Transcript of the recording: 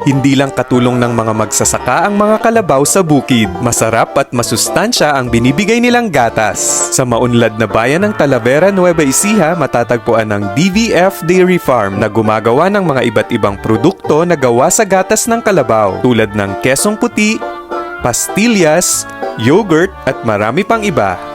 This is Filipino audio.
Hindi lang katulong ng mga magsasaka ang mga kalabaw sa bukid. Masarap at masustansya ang binibigay nilang gatas. Sa maunlad na bayan ng Talavera, Nueva Ecija, matatagpuan ang DVF Dairy Farm na gumagawa ng mga iba't ibang produkto na gawa sa gatas ng kalabaw tulad ng kesong puti, pastillas, yogurt at marami pang iba.